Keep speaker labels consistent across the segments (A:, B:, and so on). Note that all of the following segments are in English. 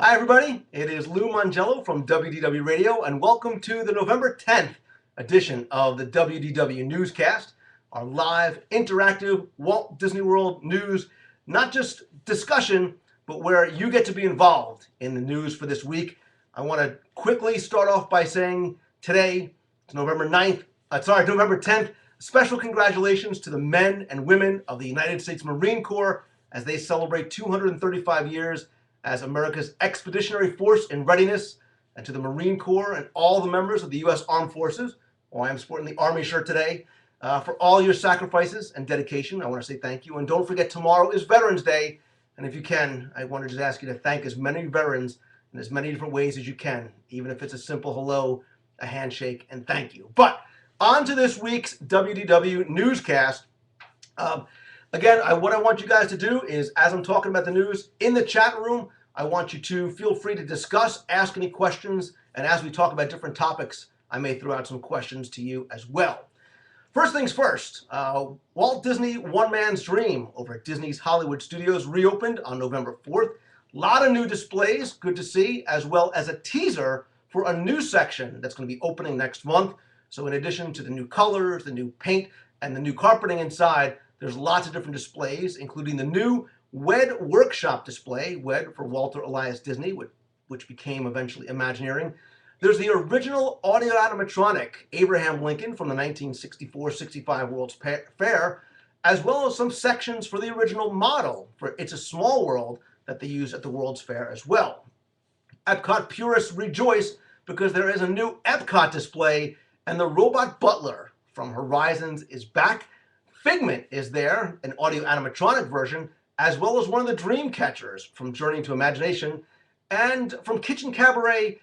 A: Hi everybody, it is Lou Mangello from WDW Radio and welcome to the November 10th edition of the WDW Newscast, our live, interactive Walt Disney World news, not just discussion, but where you get to be involved in the news for this week. I want to quickly start off by saying today, it's November 10th, special congratulations to the men and women of the United States Marine Corps as they celebrate 235 years as America's expeditionary force in readiness, and to the Marine Corps and all the members of the U.S. Armed Forces. Well, I am sporting the Army shirt today. For all your sacrifices and dedication, I want to say thank you. And don't forget, tomorrow is Veterans Day. And if you can, I want to just ask you to thank as many veterans in as many different ways as you can, even if it's a simple hello, a handshake, and thank you. But on to this week's WDW newscast. Again, what I want you guys to do is, as I'm talking about the news, in the chat room, I want you to feel free to discuss, ask any questions, and as we talk about different topics, I may throw out some questions to you as well. First things first, Walt Disney One Man's Dream over at Disney's Hollywood Studios reopened on November 4th. A lot of new displays, good to see, as well as a teaser for a new section that's going to be opening next month. So in addition to the new colors, the new paint, and the new carpeting inside, there's lots of different displays, including the new WED Workshop display, WED for Walter Elias Disney, which became eventually Imagineering. There's the original audio animatronic Abraham Lincoln from the 1964-65 World's Fair, as well as some sections for the original model for It's a Small World that they use at the World's Fair as well. Epcot purists rejoice because there is a new Epcot display, and the robot butler from Horizons is back. Figment is there, an audio animatronic version, as well as one of the dream catchers from Journey to Imagination, and from Kitchen Cabaret,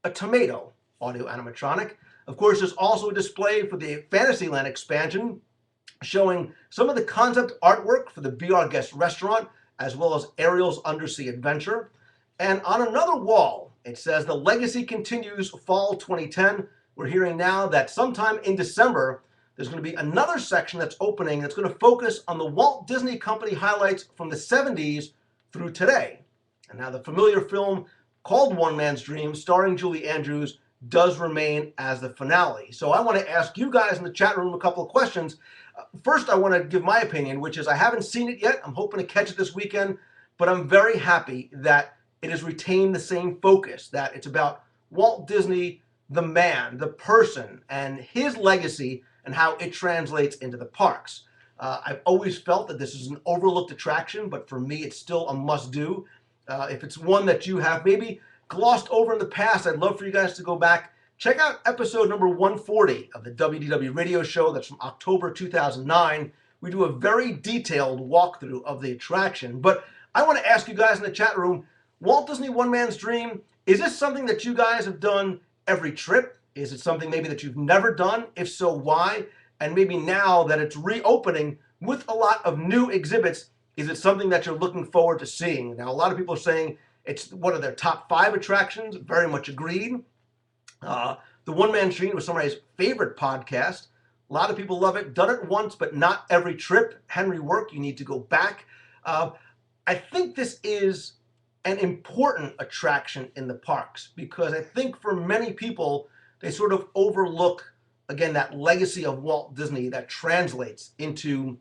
A: a tomato audio animatronic. Of course, there's also a display for the Fantasyland Expansion, showing some of the concept artwork for the Be Our Guest restaurant, as well as Ariel's Undersea Adventure. And on another wall, it says the Legacy continues fall 2010. We're hearing now that sometime in December, there's going to be another section that's opening that's going to focus on the Walt Disney Company highlights from the 70s through today. And now the familiar film called One Man's Dream, starring Julie Andrews, does remain as the finale. So I want to ask you guys in the chat room a couple of questions. First, I want to give my opinion, which is I haven't seen it yet. I'm hoping to catch it this weekend, but I'm very happy that it has retained the same focus, that it's about Walt Disney, the man, the person, and his legacy, and how it translates into the parks. I've always felt that this is an overlooked attraction, but for me, it's still a must-do. If it's one that you have maybe glossed over in the past, I'd love for you guys to go back. Check out episode number 140 of the WDW radio show. That's from October 2009. We do a very detailed walkthrough of the attraction. But I want to ask you guys in the chat room, Walt Disney One Man's Dream, is this something that you guys have done every trip? Is it something maybe that you've never done? If so, why? And maybe now that it's reopening with a lot of new exhibits, is it something that you're looking forward to seeing? Now, a lot of people are saying it's one of their top 5 attractions. Very much agreed. The One Man's Dream was somebody's favorite podcast. A lot of people love it. Done it once, but not every trip. Henry Work, you need to go back. I think this is an important attraction in the parks because I think for many people, they sort of overlook, again, that legacy of Walt Disney that translates into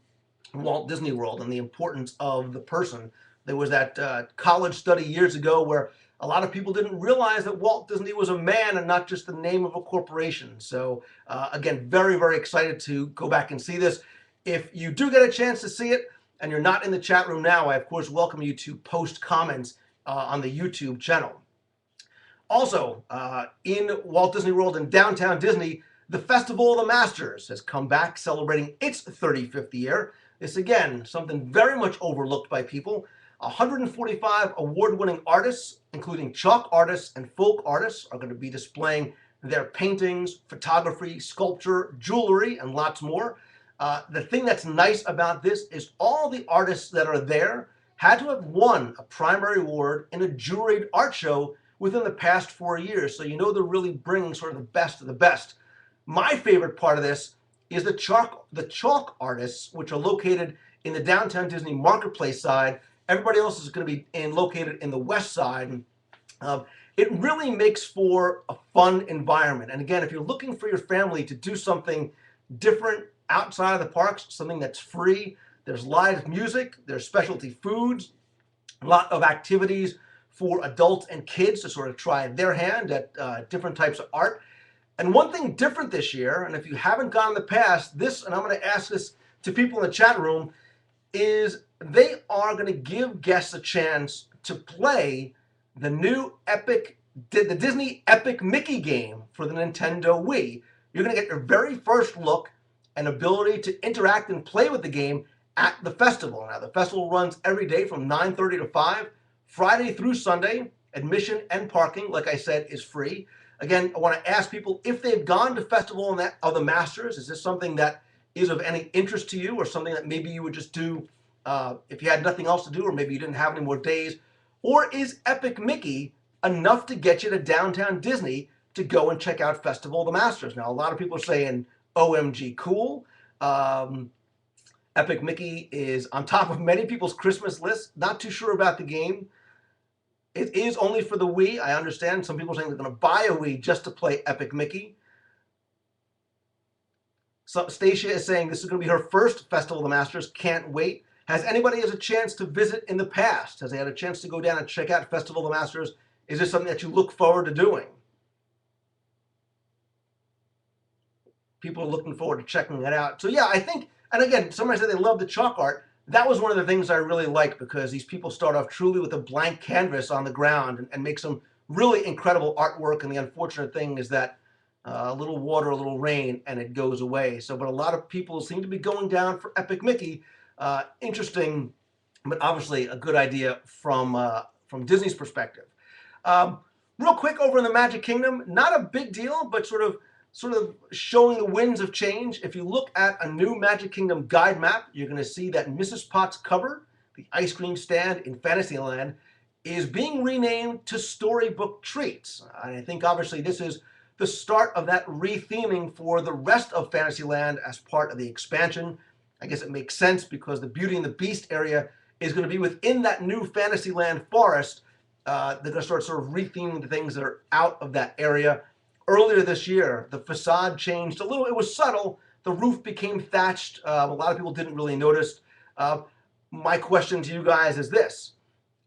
A: Walt Disney World and the importance of the person. There was that college study years ago where a lot of people didn't realize that Walt Disney was a man and not just the name of a corporation. So again, very, very excited to go back and see this. If you do get a chance to see it and you're not in the chat room now, I of course welcome you to post comments on the YouTube channel. Also, in Walt Disney World in downtown Disney, the Festival of the Masters has come back, celebrating its 35th year. This, again, something very much overlooked by people. 145 award-winning artists, including chalk artists and folk artists, are going to be displaying their paintings, photography, sculpture, jewelry, and lots more. The thing that's nice about this is all the artists that are there had to have won a primary award in a juried art show within the past 4 years. So you know they're really bringing sort of the best of the best. My favorite part of this is the chalk artists, which are located in the downtown Disney Marketplace side. Everybody else is going to be located in the west side. It really makes for a fun environment. And again, if you're looking for your family to do something different outside of the parks, something that's free, there's live music, there's specialty foods, a lot of activities for adults and kids to sort of try their hand at different types of art. And one thing different this year, and if you haven't gone in the past, this, and I'm going to ask this to people in the chat room, is they are going to give guests a chance to play the new the Disney Epic Mickey game for the Nintendo Wii. You're going to get your very first look and ability to interact and play with the game at the festival. Now, the festival runs every day from 9:30 to 5, Friday through Sunday. Admission and parking, like I said, is free. Again, I want to ask people if they've gone to Festival of the Masters. Is this something that is of any interest to you, or something that maybe you would just do if you had nothing else to do, or maybe you didn't have any more days? Or is Epic Mickey enough to get you to downtown Disney to go and check out Festival of the Masters? Now, a lot of people are saying, OMG, cool. Epic Mickey is on top of many people's Christmas lists. Not too sure about the game. It is only for the Wii. I understand some people are saying they're going to buy a Wii just to play Epic Mickey. So Stacia is saying this is going to be her first Festival of the Masters. Can't wait. Has anybody had a chance to visit in the past? Has they had a chance to go down and check out Festival of the Masters? Is this something that you look forward to doing? People are looking forward to checking it out. So yeah, I think, and again, somebody said they love the chalk art. That was one of the things I really like, because these people start off truly with a blank canvas on the ground and make some really incredible artwork. And the unfortunate thing is that a little water, a little rain, and it goes away. So, but a lot of people seem to be going down for Epic Mickey. Interesting, but obviously a good idea from Disney's perspective. Real quick, over in the Magic Kingdom, not a big deal, but sort of showing the winds of change. If you look at a new Magic Kingdom guide map, you're going to see that Mrs. Potts cupboard, the ice cream stand in Fantasyland, is being renamed to Storybook Treats. And I think obviously this is the start of that retheming for the rest of Fantasyland as part of the expansion. I guess it makes sense because the Beauty and the Beast area is going to be within that new Fantasyland forest. They're going to start sort of retheming the things that are out of that area. Earlier this year, the facade changed a little. It was subtle. The roof became thatched. A lot of people didn't really notice. My question to you guys is this.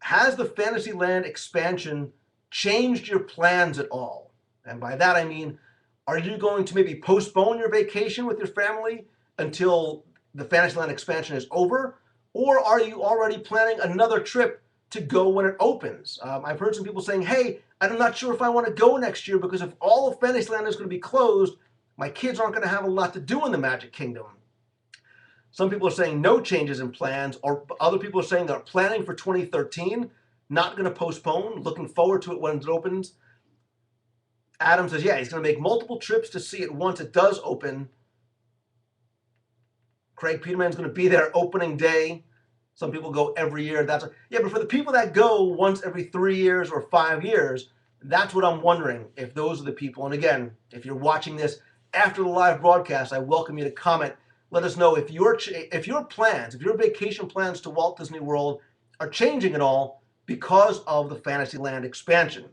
A: Has the Fantasyland expansion changed your plans at all? And by that I mean, are you going to maybe postpone your vacation with your family until the Fantasyland expansion is over? Or are you already planning another trip to go when it opens? I've heard some people saying, hey, I'm not sure if I want to go next year, because if all of Fantasyland is going to be closed, my kids aren't going to have a lot to do in the Magic Kingdom. Some people are saying no changes in plans, or other people are saying they're planning for 2013, not going to postpone, looking forward to it when it opens. Adam says, yeah, he's going to make multiple trips to see it once it does open. Craig Peterman's going to be there opening day. Some people go every year. Yeah, but for the people that go once every 3 years or 5 years, that's what I'm wondering, if those are the people. And again, if you're watching this after the live broadcast, I welcome you to comment. Let us know if your vacation plans to Walt Disney World are changing at all because of the Fantasyland expansion.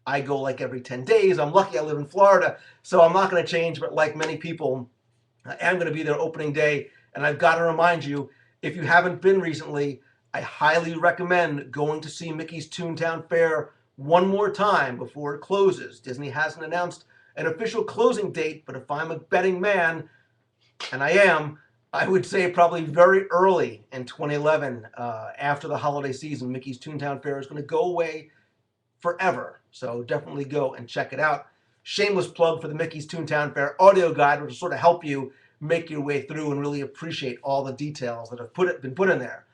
A: I go like every 10 days. I'm lucky I live in Florida, so I'm not going to change, but like many people, I am going to be there opening day. And I've got to remind you, if you haven't been recently, I highly recommend going to see Mickey's Toontown Fair one more time before it closes. Disney hasn't announced an official closing date, but if I'm a betting man, and I am, I would say probably very early in 2011, after the holiday season, Mickey's Toontown Fair is going to go away forever. So definitely go and check it out. Shameless plug for the Mickey's Toontown Fair audio guide, which will sort of help you make your way through and really appreciate all the details that have been put in there.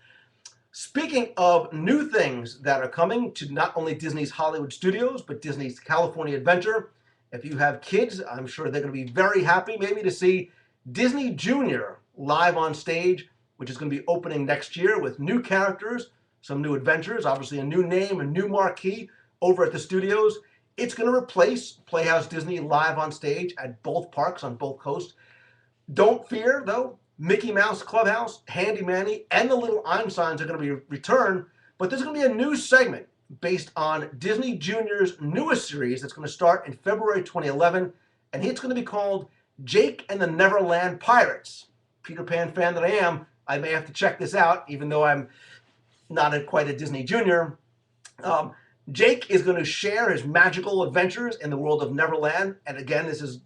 A: Speaking of new things that are coming to not only Disney's Hollywood Studios, but Disney's California Adventure, if you have kids, I'm sure they're going to be very happy maybe to see Disney Junior live on stage, which is going to be opening next year with new characters, some new adventures, obviously a new name, a new marquee over at the studios. It's going to replace Playhouse Disney live on stage at both parks on both coasts. Don't fear, though. Mickey Mouse Clubhouse, Handy Manny, and the Little Einsteins are going to be returned, but there's going to be a new segment based on Disney Junior's newest series that's going to start in February 2011, and it's going to be called Jake and the Neverland Pirates. Peter Pan fan that I am, I may have to check this out, even though I'm not quite a Disney Junior. Jake is going to share his magical adventures in the world of Neverland, and again, this is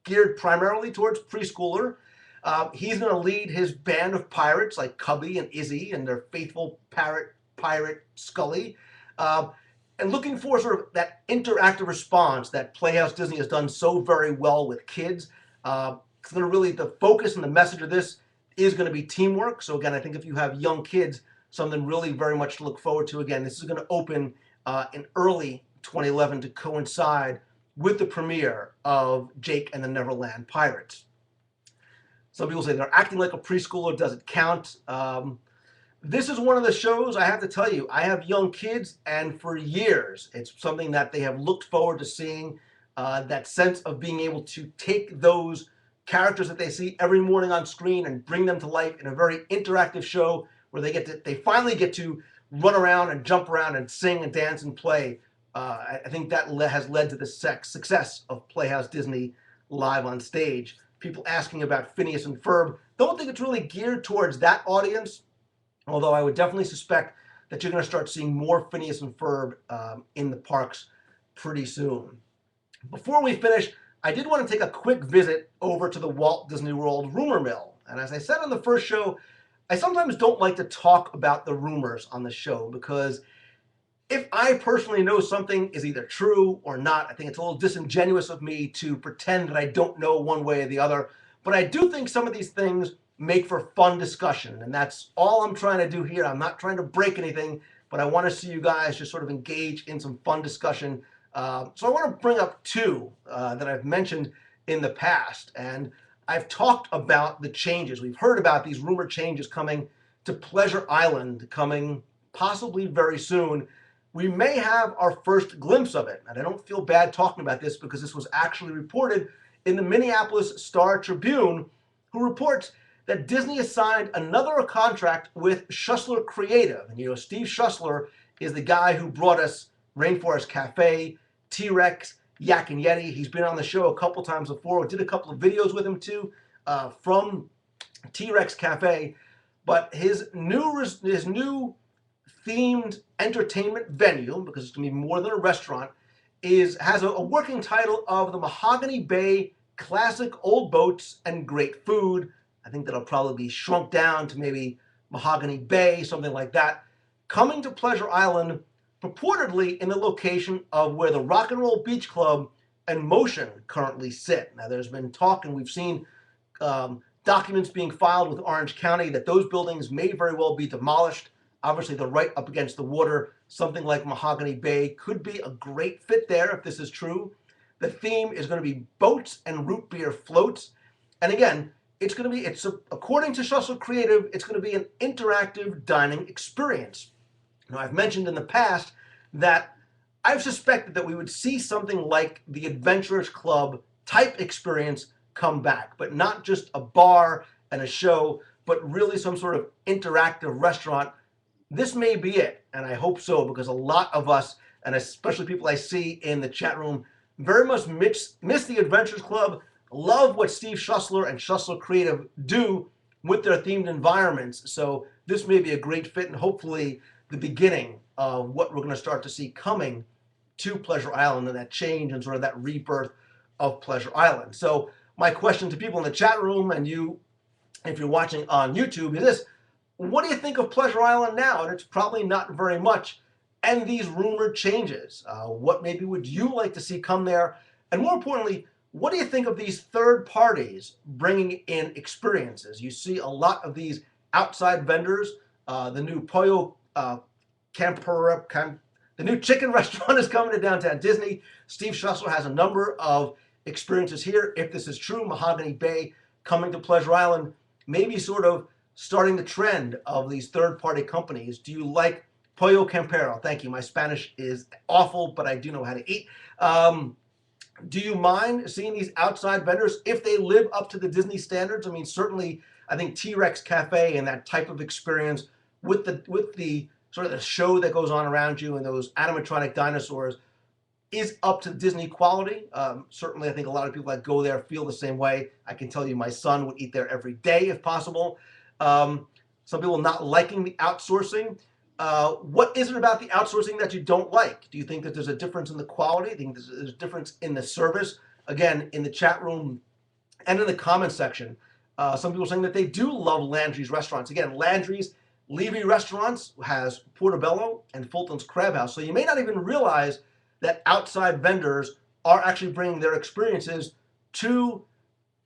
A: geared primarily towards preschooler. He's going to lead his band of pirates like Cubby and Izzy and their faithful pirate Scully. And looking for sort of that interactive response that Playhouse Disney has done so very well with kids. It's going to really, the focus and the message of this is going to be teamwork. So again, I think if you have young kids, something really very much to look forward to. Again, this is going to open in early 2011 to coincide with the premiere of Jake and the Neverland Pirates. Some people say they're acting like a preschooler. Does it count? This is one of the shows, I have to tell you, I have young kids, and for years, it's something that they have looked forward to seeing, that sense of being able to take those characters that they see every morning on screen and bring them to life in a very interactive show where they finally get to run around and jump around and sing and dance and play. I think that has led to the success of Playhouse Disney live on stage. People asking about Phineas and Ferb. Don't think it's really geared towards that audience, although I would definitely suspect that you're going to start seeing more Phineas and Ferb in the parks pretty soon. Before we finish, I did want to take a quick visit over to the Walt Disney World rumor mill. And as I said on the first show, I sometimes don't like to talk about the rumors on the show because if I personally know something is either true or not, I think it's a little disingenuous of me to pretend that I don't know one way or the other. But I do think some of these things make for fun discussion, and that's all I'm trying to do here. I'm not trying to break anything, but I want to see you guys just sort of engage in some fun discussion. So I want to bring up two that I've mentioned in the past, and I've talked about the changes. We've heard about these rumored changes coming to Pleasure Island, coming possibly very soon. We may have our first glimpse of it, and I don't feel bad talking about this because this was actually reported in the Minneapolis Star-Tribune, who reports that Disney has signed another contract with Schuessler Creative. And you know, Steve Schuessler is the guy who brought us Rainforest Cafe, T-Rex, Yak and Yeti. He's been on the show a couple times before. We did a couple of videos with him too from TRex Cafe. But his new themed entertainment venue, because it's going to be more than a restaurant, has a working title of the Mahogany Bay Classic Old Boats and Great Food. I think that'll probably be shrunk down to maybe Mahogany Bay, something like that. Coming to Pleasure Island, purportedly in the location of where the Rock and Roll Beach Club and Motion currently sit. Now, there's been talk, and we've seen documents being filed with Orange County that those buildings may very well be demolished. Obviously, they're right up against the water. Something like Mahogany Bay could be a great fit there if this is true. The theme is going to be boats and root beer floats. And again, according to Schuessler Creative, it's going to be an interactive dining experience. Now, I've mentioned in the past that I've suspected that we would see something like the Adventurers Club type experience come back, but not just a bar and a show, but really some sort of interactive restaurant. This may be it, and I hope so, because a lot of us, and especially people I see in the chat room, very much miss the Adventurers Club, love what Steve Schuessler and Schuessler Creative do with their themed environments. So this may be a great fit, and hopefully the beginning of what we're going to start to see coming to Pleasure Island, and that change and sort of that rebirth of Pleasure Island. So my question to people in the chat room, and you, if you're watching on YouTube, is this: what do you think of Pleasure Island now? And it's probably not very much. And these rumored changes, what maybe would you like to see come there? And more importantly, what do you think of these third parties bringing in experiences? You see a lot of these outside vendors. The new Pollo Campera, the new chicken restaurant is coming to Downtown Disney. Steve Schuessler has a number of experiences here. If this is true, Mahogany Bay coming to Pleasure Island, maybe sort of starting the trend of these third-party companies. Do you like Pollo Campero? Thank you. My Spanish is awful, but I do know how to eat. Do you mind seeing these outside vendors if they live up to the Disney standards? I mean, certainly, I think TRex Cafe and that type of experience with the sort of the show that goes on around you and those animatronic dinosaurs is up to Disney quality. Certainly, I think a lot of people that go there feel the same way. I can tell you my son would eat there every day if possible. Some people not liking the outsourcing. What is it about the outsourcing that you don't like? Do you think that there's a difference in the quality? Do you think there's a difference in the service? Again, in the chat room and in the comments section, some people are saying that they do love Landry's restaurants. Again, Landry's Levy Restaurants has Portobello and Fulton's Crab House. So you may not even realize that outside vendors are actually bringing their experiences to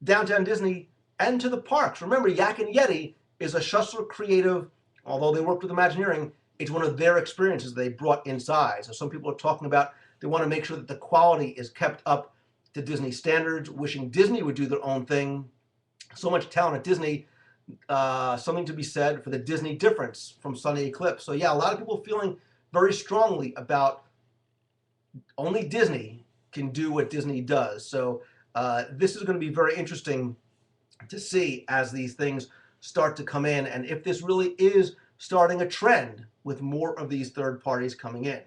A: Downtown Disney and to the parks. Remember, Yak and Yeti is a Schuessler creative, although they worked with Imagineering, it's one of their experiences they brought inside. So some people are talking about they want to make sure that the quality is kept up to Disney standards, wishing Disney would do their own thing. So much talent at Disney, something to be said for the Disney difference from Sunny Eclipse. So yeah, a lot of people feeling very strongly about only Disney can do what Disney does. So this is going to be very interesting to see as these things start to come in and if this really is starting a trend with more of these third parties coming in.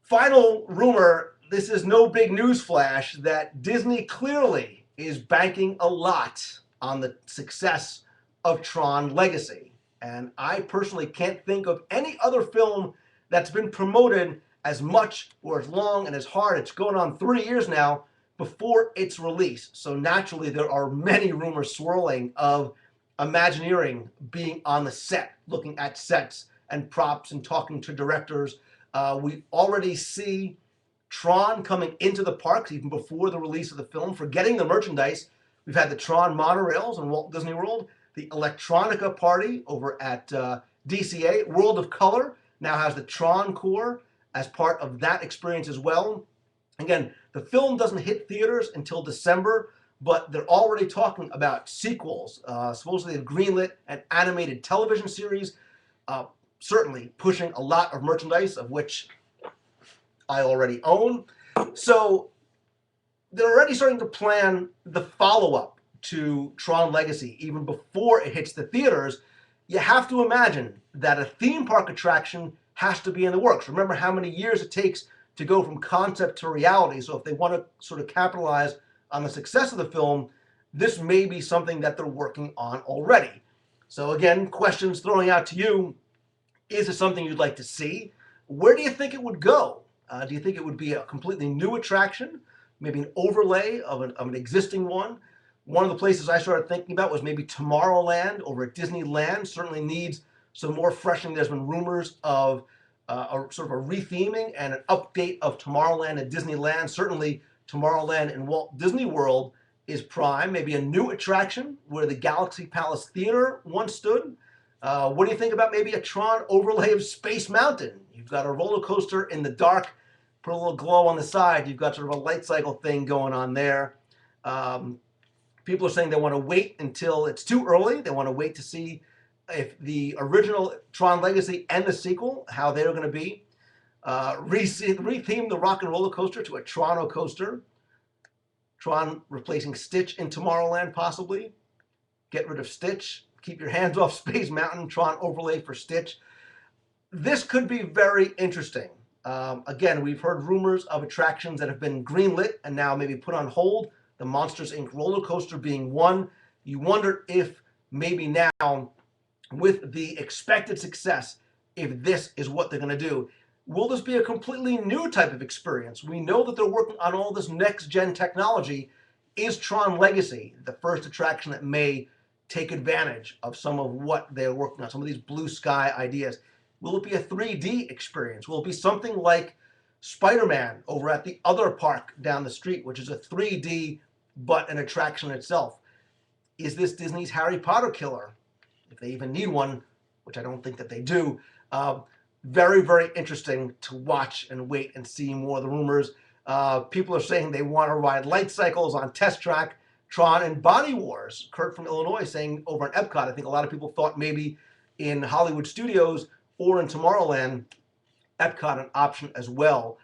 A: Final rumor, this is no big news flash, that Disney clearly is banking a lot on the success of Tron Legacy. And I personally can't think of any other film that's been promoted as much or as long and as hard. It's going on 3 years now before its release. So naturally there are many rumors swirling of Imagineering being on the set, looking at sets and props and talking to directors. We already see Tron coming into the parks even before the release of the film. Forgetting the merchandise, we've had the Tron monorails in Walt Disney World, the Electronica party over at DCA. World of Color now has the Tron core as part of that experience as well. Again, the film doesn't hit theaters until December, but they're already talking about sequels. Supposedly they've greenlit an animated television series, certainly pushing a lot of merchandise, of which I already own. So they're already starting to plan the follow-up to Tron Legacy even before it hits the theaters. You have to imagine that a theme park attraction has to be in the works. Remember how many years it takes to go from concept to reality. So if they want to sort of capitalize on the success of the film, this may be something that they're working on already. So again, questions throwing out to you. Is it something you'd like to see? Where do you think it would go? Do you think it would be a completely new attraction? Maybe an overlay of an existing one? One of the places I started thinking about was maybe Tomorrowland over at Disneyland. Certainly needs some more freshening. There's been rumors of a sort of a retheming and an update of Tomorrowland at Disneyland. Certainly Tomorrowland in Walt Disney World is prime. Maybe a new attraction where the Galaxy Palace Theater once stood. What do you think about maybe a Tron overlay of Space Mountain? You've got a roller coaster in the dark, put a little glow on the side. You've got sort of a light cycle thing going on there. People are saying they want to wait until it's too early. They want to wait to see if the original Tron Legacy and the sequel, how they're going to be. Retheme the Rock and Roller Coaster to a Trono coaster. Tron replacing Stitch in Tomorrowland, possibly. Get rid of Stitch. Keep your hands off Space Mountain. Tron overlay for Stitch. This could be very interesting. Again, we've heard rumors of attractions that have been greenlit and now maybe put on hold. The Monsters, Inc. roller coaster being one. You wonder if maybe now, with the expected success, if this is what they're going to do. Will this be a completely new type of experience? We know that they're working on all this next-gen technology. Is Tron Legacy the first attraction that may take advantage of some of what they're working on, some of these blue sky ideas? Will it be a 3D experience? Will it be something like Spider-Man over at the other park down the street, which is a 3D but an attraction itself? Is this Disney's Harry Potter killer? If they even need one, which I don't think that they do. Very, very interesting to watch and wait and see more of the rumors. People are saying they want to ride light cycles on Test Track, Tron, and Body Wars. Kurt from Illinois saying over at Epcot, I think a lot of people thought maybe in Hollywood Studios or in Tomorrowland, Epcot an option as well.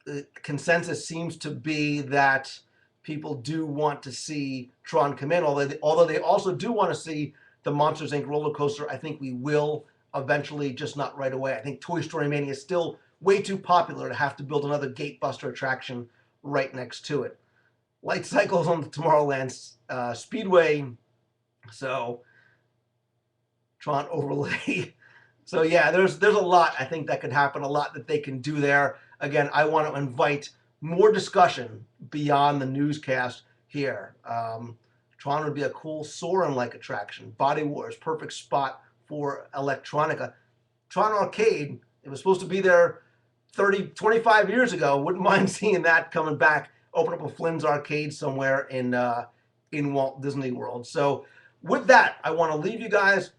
A: The consensus seems to be that people do want to see Tron come in, although they also do want to see the Monsters Inc. roller coaster. I think we will eventually, just not right away. I think Toy Story Mania is still way too popular to have to build another Gatebuster attraction right next to it. Light cycles on the Tomorrowland Speedway, so Tron overlay. So yeah, there's a lot I think that could happen, a lot that they can do there. Again, I want to invite more discussion beyond the newscast here. Tron would be a cool Soarin'-like attraction. Body Wars, perfect spot for electronica. Tron Arcade, it was supposed to be there 25 years ago. Wouldn't mind seeing that coming back. Open up a Flynn's Arcade somewhere in Walt Disney World. So with that, I want to leave you guys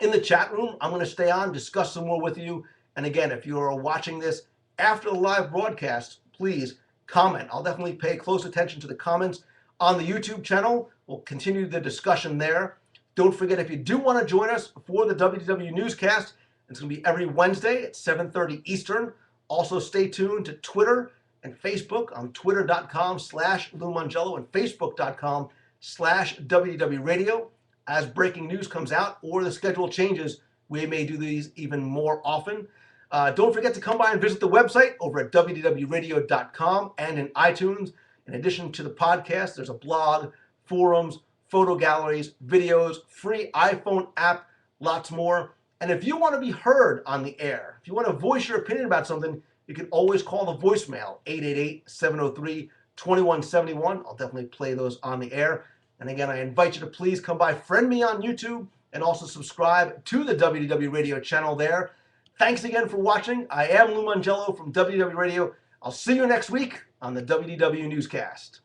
A: in the chat room. I'm going to stay on, discuss some more with you. And again, if you are watching this after the live broadcast, please comment. I'll definitely pay close attention to the comments on the YouTube channel. We'll continue the discussion there. Don't forget, if you do want to join us for the WDW newscast, it's going to be every Wednesday at 7:30 Eastern. Also, stay tuned to Twitter and Facebook on twitter.com/LouMongello and facebook.com/WDW Radio. As breaking news comes out or the schedule changes, we may do these even more often. Don't forget to come by and visit the website over at WDWRadio.com and in iTunes. In addition to the podcast, there's a blog, forums, photo galleries, videos, free iPhone app, lots more. And if you want to be heard on the air, if you want to voice your opinion about something, you can always call the voicemail, 888-703-2171. I'll definitely play those on the air. And again, I invite you to please come by, friend me on YouTube, and also subscribe to the WDW Radio channel there. Thanks again for watching. I am Lou Mongello from WDW Radio. I'll see you next week on the WDW Newscast.